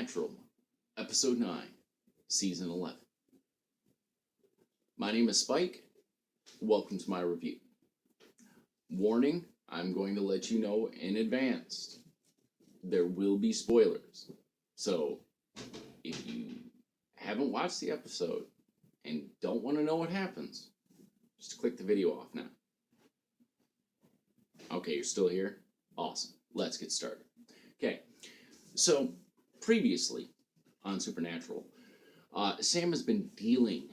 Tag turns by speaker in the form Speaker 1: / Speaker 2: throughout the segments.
Speaker 1: Supernatural, Episode 9, Season 11. My name is Spike. Welcome to my review. Warning, I'm going to let you know in advance. There will be spoilers. So, if you haven't watched the episode and don't want to know what happens, just click the video off now. Okay, you're still here? Awesome. Let's get started. Okay, so previously on Supernatural, Sam has been dealing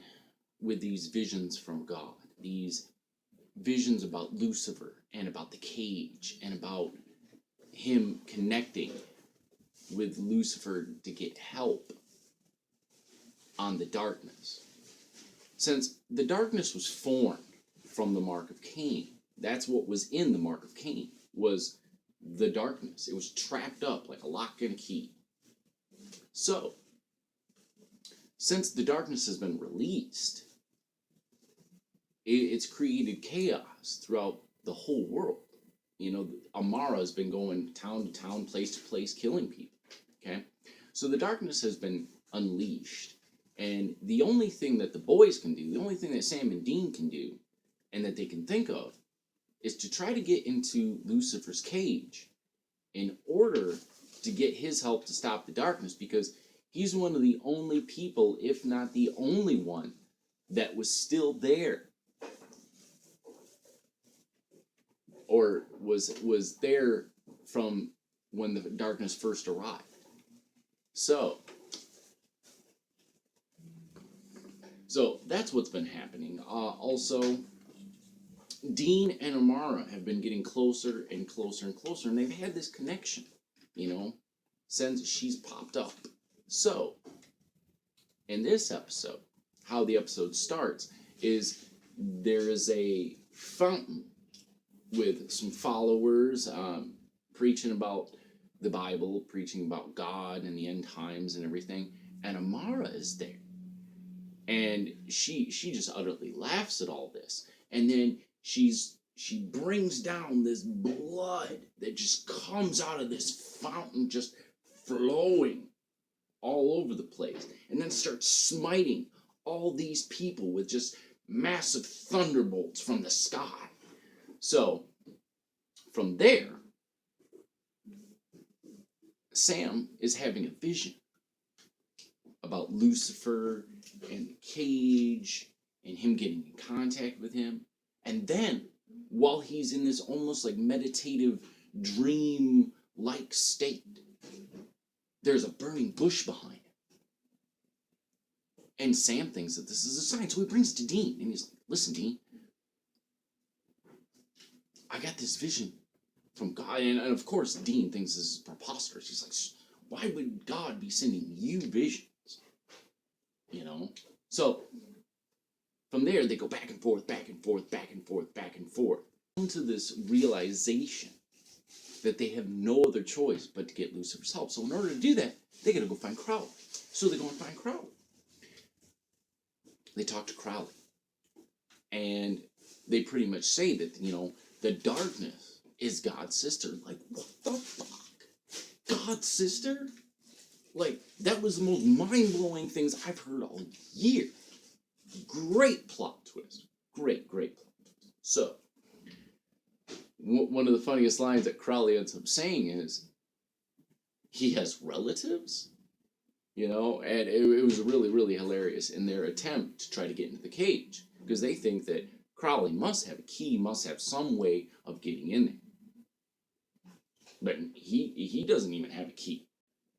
Speaker 1: with these visions from God, these visions about Lucifer and about the cage and about him connecting with Lucifer to get help on the darkness. Since the darkness was formed from the mark of Cain, that's what was in the mark of Cain, was the darkness. It was trapped up like a lock and a key. So, since the darkness has been released, it's created chaos throughout the whole world. You know, Amara has been going town to town, place to place, killing people. Okay? So the darkness has been unleashed. And the only thing that the boys can do, the only thing that Sam and Dean can do, and that they can think of, is to try to get into Lucifer's cage in order to get his help to stop the darkness, because he's one of the only people, if not the only one, that was still there. Or was there from when the darkness first arrived. So that's what's been happening. Also, Dean and Amara have been getting closer and closer and closer, and they've had this connection, you know, since she's popped up. So, in this episode, how the episode starts is there is a fountain with some followers preaching about the Bible, preaching about God and the end times and everything, and Amara is there. And she just utterly laughs at all this. And then she brings down this blood that just comes out of this fountain, just flowing all over the place, and then starts smiting all these people with just massive thunderbolts from the sky. So, from there, Sam is having a vision about Lucifer and the cage and him getting in contact with him. And then, while he's in this almost like meditative, dream-like state, there's a burning bush behind him. And Sam thinks that this is a sign, so he brings it to Dean. And he's like, listen, Dean, I got this vision from God. And of course, Dean thinks this is preposterous. He's like, why would God be sending you visions? You know? So, from there, they go back and forth, back and forth, back and forth, back and forth, into this realization that they have no other choice but to get Lucifer's help. So in order to do that, they got to go find Crowley. So they go and find Crowley. They talk to Crowley. And they pretty much say that, you know, the darkness is God's sister. Like, what the fuck? God's sister? Like, that was the most mind-blowing things I've heard all year. Great plot twist. Great plot twist. So, one of the funniest lines that Crowley ends up saying is, he has relatives? You know, and it was really hilarious in their attempt to try to get into the cage, because they think that Crowley must have a key, must have some way of getting in there. But he doesn't even have a key.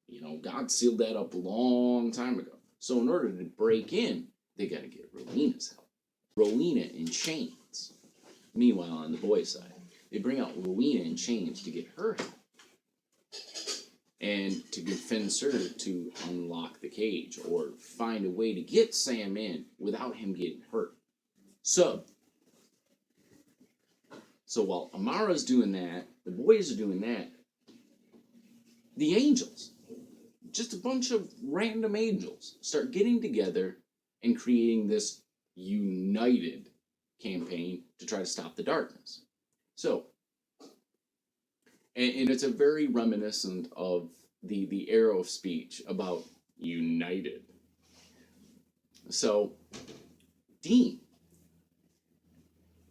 Speaker 1: You know, God sealed that up a long time ago. So in order to break in, they got to get Rowena's help. Rowena in chains. Meanwhile, on the boys' side, they bring out Rowena in chains to get her help. And to convince her to unlock the cage or find a way to get Sam in without him getting hurt. So while Amara's doing that, the boys are doing that, the angels, just a bunch of random angels, start getting together and creating this united campaign to try to stop the darkness. So, and it's a very reminiscent of the arrow of speech about united. So Dean,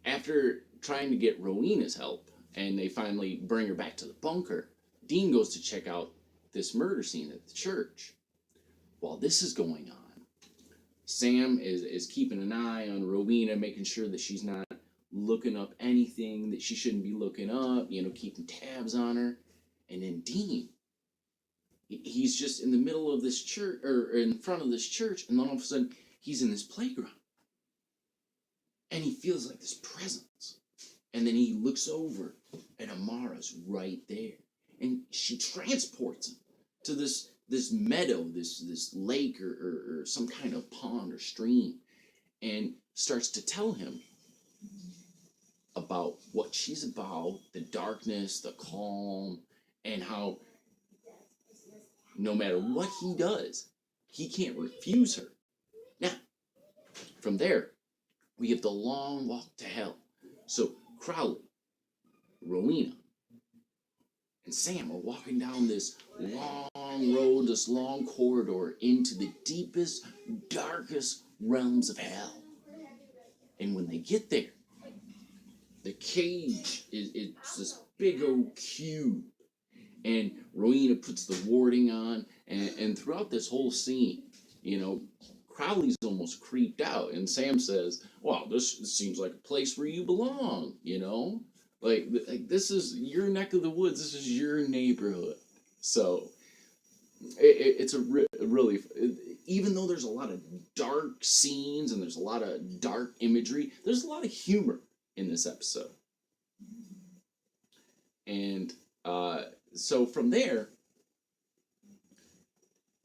Speaker 1: after trying to get Rowena's help, and they finally bring her back to the bunker, Dean goes to check out this murder scene at the church. While this is going on, Sam is keeping an eye on Rowena, making sure that she's not looking up anything that she shouldn't be looking up, keeping tabs on her. And then Dean, he's just in the middle of this church, or in front of this church, and then all of a sudden, he's in this playground. And he feels like this presence. And then he looks over, and Amara's right there. And she transports him to this meadow, this lake, or some kind of pond or stream, and starts to tell him about what she's about, the darkness, the calm, and how no matter what he does, he can't refuse her. Now, from there, we have the long walk to hell. So Crowley, Rowena, and Sam are walking down this long road, this long corridor into the deepest, darkest realms of hell. And when they get there, the cage it's this big old cube. And Rowena puts the warding on, and throughout this whole scene, Crowley's almost creeped out, and Sam says, "Wow, this seems like a place where you belong," Like this is your neck of the woods. This is your neighborhood. So it's a really, even though there's a lot of dark scenes and there's a lot of dark imagery, there's a lot of humor in this episode. And so from there,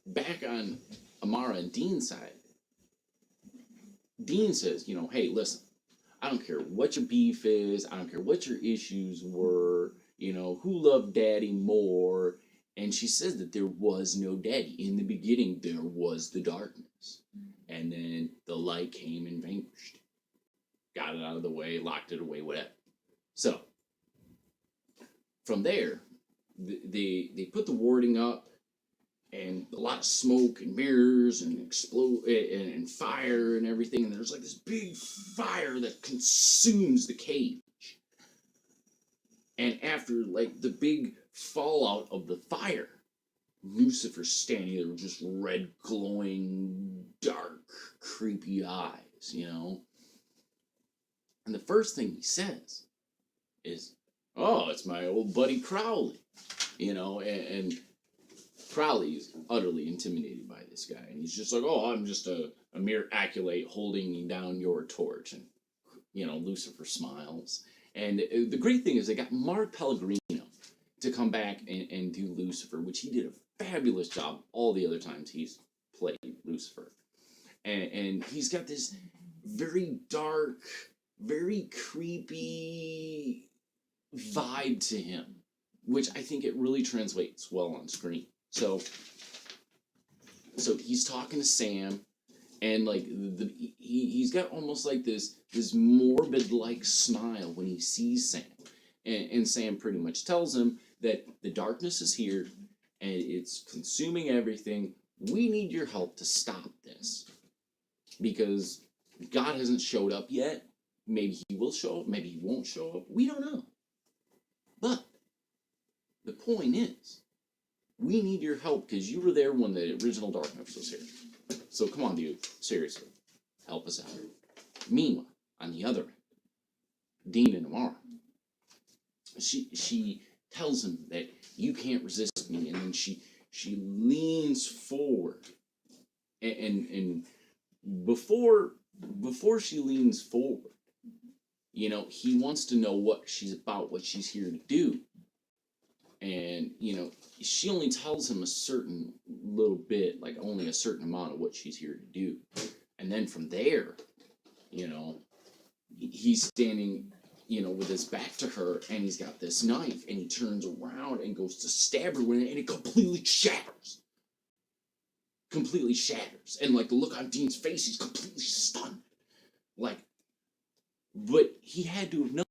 Speaker 1: back on Amara and Dean's side, Dean says, hey, listen, I don't care what your beef is, I don't care what your issues were, who loved Daddy more. And she says that there was no Daddy. In the beginning, there was the darkness. And then the light came and vanquished. Got it out of the way, locked it away, whatever. So, from there, they put the warding up, and a lot of smoke and mirrors and explode and fire and everything. And there's like this big fire that consumes the cage. And after like the big fallout of the fire, Lucifer's standing there with just red, glowing, dark, creepy eyes, And the first thing he says is, "Oh, it's my old buddy Crowley," and Crowley's utterly intimidated by this guy, and he's just like, "Oh, I'm just a mere acolyte holding down your torch," and Lucifer smiles. And the great thing is they got Mark Pellegrino to come back and do Lucifer, which he did a fabulous job all the other times he's played Lucifer. And he's got this very dark, very creepy vibe to him, which I think it really translates well on screen. So he's talking to Sam, and like he's got almost like this morbid like smile when he sees Sam, and Sam pretty much tells him that the darkness is here and it's consuming everything. We need your help to stop this, because God hasn't showed up yet. Maybe he will show up, maybe he won't show up. We don't know. But the point is, we need your help because you were there when the original Darkness was here. So come on, dude. Seriously. Help us out. Meanwhile, on the other end, Dean and Amara, she tells him that you can't resist me, and then she leans forward, and before she leans forward, he wants to know what she's about, what she's here to do. And, she only tells him a certain little bit, like only a certain amount of what she's here to do. And then from there, he's standing, with his back to her, and he's got this knife, and he turns around and goes to stab her with it, and it completely shatters. Completely shatters. And, like, the look on Dean's face, he's completely stunned. Like, but he had to have known